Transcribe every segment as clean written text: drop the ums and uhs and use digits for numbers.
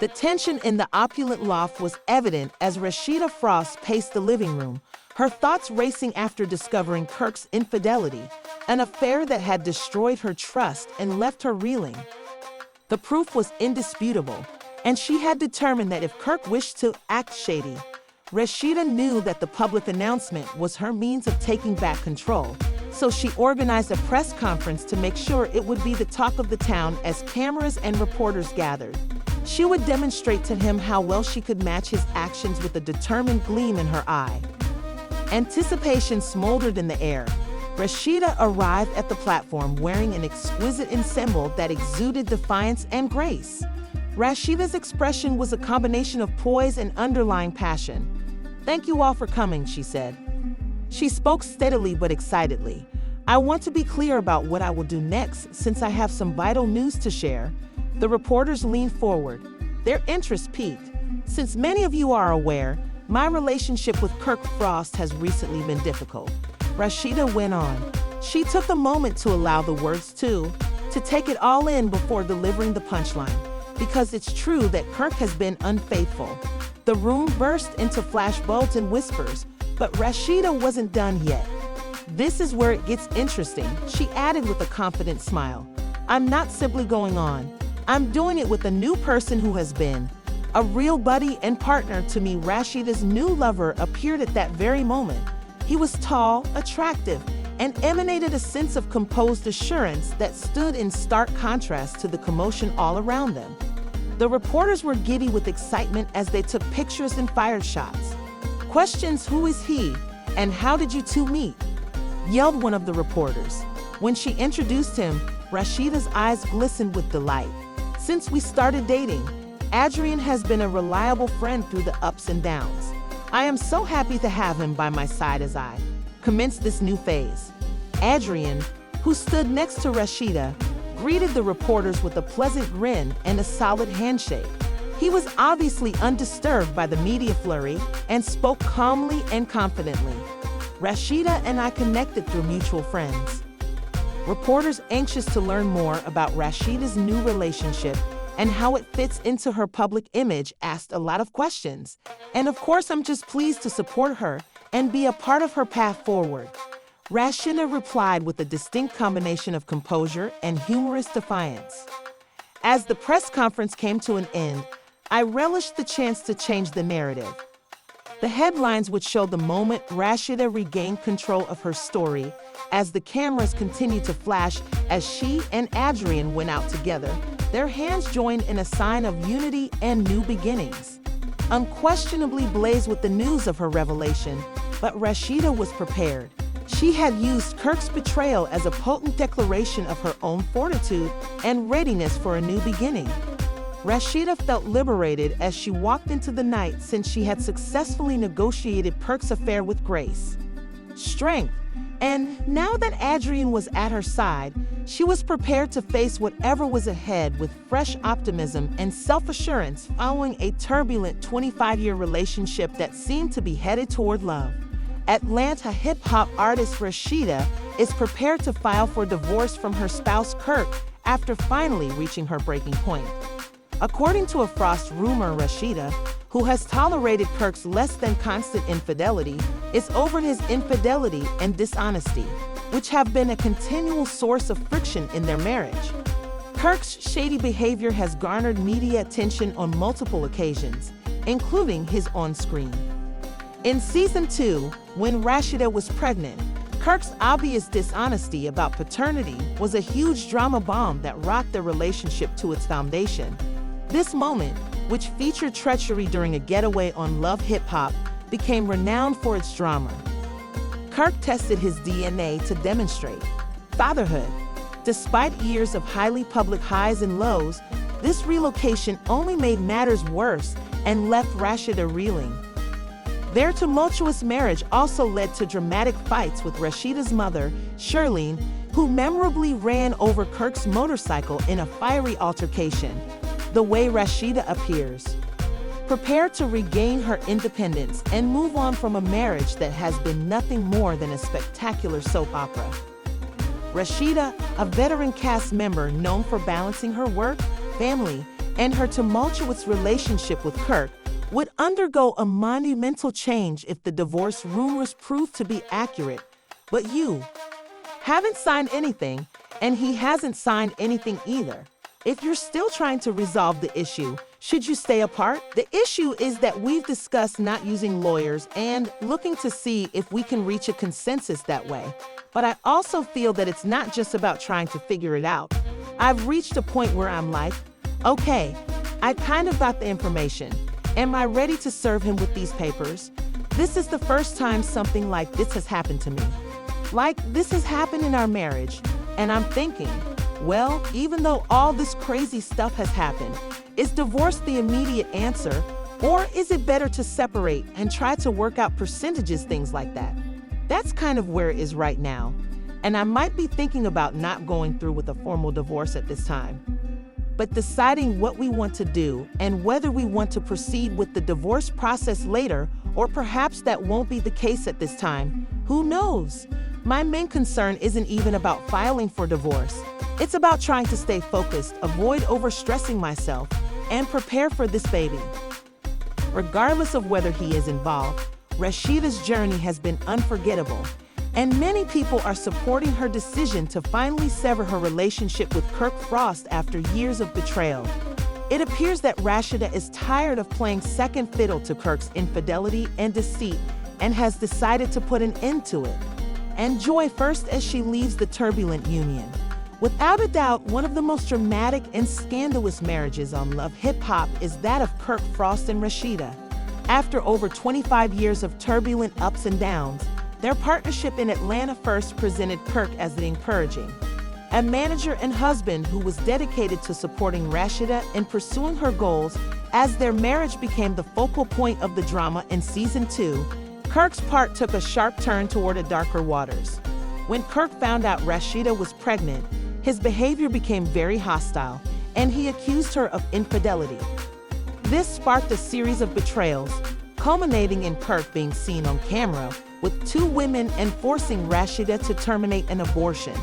The tension in the opulent loft was evident as Rasheeda Frost paced the living room, her thoughts racing after discovering Kirk's infidelity, an affair that had destroyed her trust and left her reeling. The proof was indisputable, and she had determined that if Kirk wished to act shady, Rasheeda knew that the public announcement was her means of taking back control, so she organized a press conference to make sure it would be the talk of the town as cameras and reporters gathered. She would demonstrate to him how well she could match his actions with a determined gleam in her eye. Anticipation smoldered in the air. Rasheeda arrived at the platform wearing an exquisite ensemble that exuded defiance and grace. Rasheeda's expression was a combination of poise and underlying passion. "Thank you all for coming," she said. She spoke steadily but excitedly. "I want to be clear about what I will do next since I have some vital news to share." The reporters leaned forward, their interest piqued. "Since many of you are aware, my relationship with Kirk Frost has recently been difficult," Rasheeda went on. She took a moment to allow the words to take it all in before delivering the punchline. "Because it's true that Kirk has been unfaithful." The room burst into flashbulbs and whispers, but Rasheeda wasn't done yet. "This is where it gets interesting," she added with a confident smile. "I'm not simply going on. I'm doing it with a new person who has been a real buddy and partner to me." Rasheeda's new lover appeared at that very moment. He was tall, attractive, and emanated a sense of composed assurance that stood in stark contrast to the commotion all around them. The reporters were giddy with excitement as they took pictures and fired shots. Questions, "Who is he?" and "How did you two meet?" yelled one of the reporters. When she introduced him, Rasheeda's eyes glistened with delight. "Since we started dating, Adrien has been a reliable friend through the ups and downs. I am so happy to have him by my side as I commence this new phase." Adrien, who stood next to Rasheeda, greeted the reporters with a pleasant grin and a solid handshake. He was obviously undisturbed by the media flurry and spoke calmly and confidently. "Rasheeda and I connected through mutual friends." Reporters anxious to learn more about Rasheeda's new relationship and how it fits into her public image asked a lot of questions. "And of course, I'm just pleased to support her and be a part of her path forward," Rasheeda replied with a distinct combination of composure and humorous defiance. As the press conference came to an end, I relished the chance to change the narrative. The headlines would show the moment Rasheeda regained control of her story as the cameras continued to flash as she and Adrien went out together, their hands joined in a sign of unity and new beginnings. Unquestionably blazed with the news of her revelation, but Rasheeda was prepared. She had used Kirk's betrayal as a potent declaration of her own fortitude and readiness for a new beginning. Rasheeda felt liberated as she walked into the night since she had successfully negotiated Kirk's affair with grace, strength, and now that Adrien was at her side, she was prepared to face whatever was ahead with fresh optimism and self-assurance following a turbulent 25-year relationship that seemed to be headed toward love. Atlanta hip-hop artist Rasheeda is prepared to file for divorce from her spouse Kirk after finally reaching her breaking point. According to a Frost rumor, Rasheeda, who has tolerated Kirk's less than constant infidelity, is over his infidelity and dishonesty, which have been a continual source of friction in their marriage. Kirk's shady behavior has garnered media attention on multiple occasions, including his on-screen. In Season 2, when Rasheeda was pregnant, Kirk's obvious dishonesty about paternity was a huge drama bomb that rocked their relationship to its foundation. This moment, which featured treachery during a getaway on Love Hip Hop, became renowned for its drama. Kirk tested his DNA to demonstrate fatherhood. Despite years of highly public highs and lows, this relocation only made matters worse and left Rasheeda reeling. Their tumultuous marriage also led to dramatic fights with Rasheeda's mother, Shirlene, who memorably ran over Kirk's motorcycle in a fiery altercation. The way Rasheeda appears, prepared to regain her independence and move on from a marriage that has been nothing more than a spectacular soap opera. Rasheeda, a veteran cast member known for balancing her work, family, and her tumultuous relationship with Kirk would undergo a monumental change if the divorce rumors proved to be accurate. But you haven't signed anything, and he hasn't signed anything either. If you're still trying to resolve the issue, should you stay apart? The issue is that we've discussed not using lawyers and looking to see if we can reach a consensus that way. But I also feel that it's not just about trying to figure it out. I've reached a point where I'm like, okay, I kind of got the information. Am I ready to serve him with these papers? This is the first time something like this has happened to me. Like, this has happened in our marriage, and I'm thinking, well, even though all this crazy stuff has happened, is divorce the immediate answer, or is it better to separate and try to work out percentages, things like that? That's kind of where it is right now, and I might be thinking about not going through with a formal divorce at this time. But deciding what we want to do and whether we want to proceed with the divorce process later, or perhaps that won't be the case at this time, who knows? My main concern isn't even about filing for divorce. It's about trying to stay focused, avoid overstressing myself, and prepare for this baby. Regardless of whether he is involved, Rashida's journey has been unforgettable, and many people are supporting her decision to finally sever her relationship with Kirk Frost after years of betrayal. It appears that Rashida is tired of playing second fiddle to Kirk's infidelity and deceit and has decided to put an end to it. And joy first as she leaves the turbulent union. Without a doubt, one of the most dramatic and scandalous marriages on Love Hip Hop is that of Kirk Frost and Rashida. After over 25 years of turbulent ups and downs, their partnership in Atlanta first presented Kirk as the encouraging, a manager and husband who was dedicated to supporting Rashida in pursuing her goals. As their marriage became the focal point of the drama in Season 2, Kirk's part took a sharp turn toward a darker waters. When Kirk found out Rashida was pregnant, his behavior became very hostile, and he accused her of infidelity. This sparked a series of betrayals, culminating in Kirk being seen on camera with two women and forcing Rashida to terminate an abortion.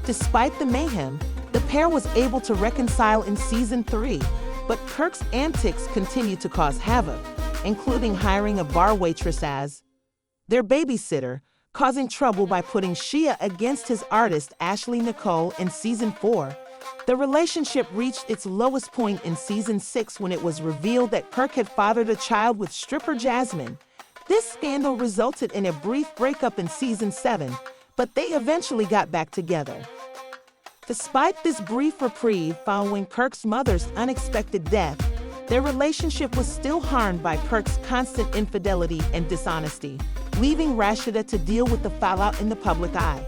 Despite the mayhem, the pair was able to reconcile in Season 3, but Kirk's antics continued to cause havoc, including hiring a bar waitress as their babysitter, causing trouble by putting Shia against his artist Ashley Nicole in Season 4. The relationship reached its lowest point in Season 6 when it was revealed that Kirk had fathered a child with stripper Jasmine. This scandal resulted in a brief breakup in Season 7, but they eventually got back together. Despite this brief reprieve following Kirk's mother's unexpected death, their relationship was still harmed by Kirk's constant infidelity and dishonesty, leaving Rashida to deal with the fallout in the public eye.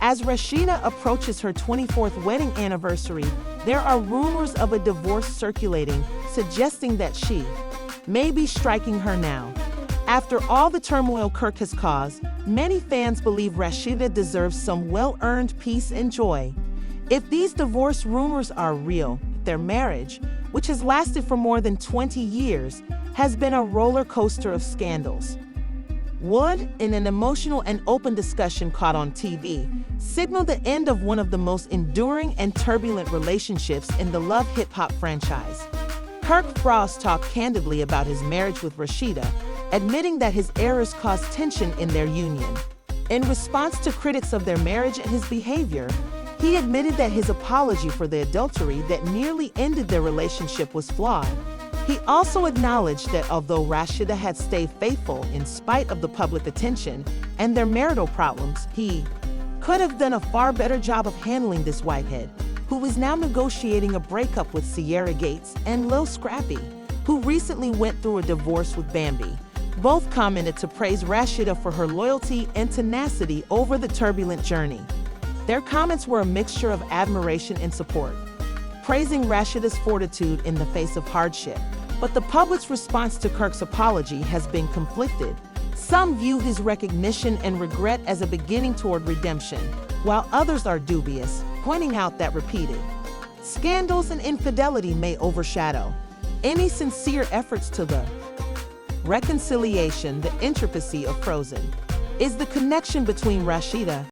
As Rashida approaches her 24th wedding anniversary, there are rumors of a divorce circulating, suggesting that she may be striking her now. After all the turmoil Kirk has caused, many fans believe Rashida deserves some well-earned peace and joy. If these divorce rumors are real, their marriage, which has lasted for more than 20 years, has been a roller coaster of scandals. Would, in an emotional and open discussion caught on TV, signal the end of one of the most enduring and turbulent relationships in the Love Hip Hop franchise. Kirk Frost talked candidly about his marriage with Rashida, admitting that his errors caused tension in their union. In response to critics of their marriage and his behavior, he admitted that his apology for the adultery that nearly ended their relationship was flawed. He also acknowledged that although Rashida had stayed faithful in spite of the public attention and their marital problems, he could have done a far better job of handling this whitehead, who is now negotiating a breakup with Sierra Gates, and Lil Scrappy, who recently went through a divorce with Bambi. Both commented to praise Rashida for her loyalty and tenacity over the turbulent journey. Their comments were a mixture of admiration and support, praising Rashida's fortitude in the face of hardship. But the public's response to Kirk's apology has been conflicted. Some view his recognition and regret as a beginning toward redemption, while others are dubious, pointing out that repeated scandals and infidelity may overshadow any sincere efforts to the reconciliation. The intricacy of Frozen is the connection between Rashida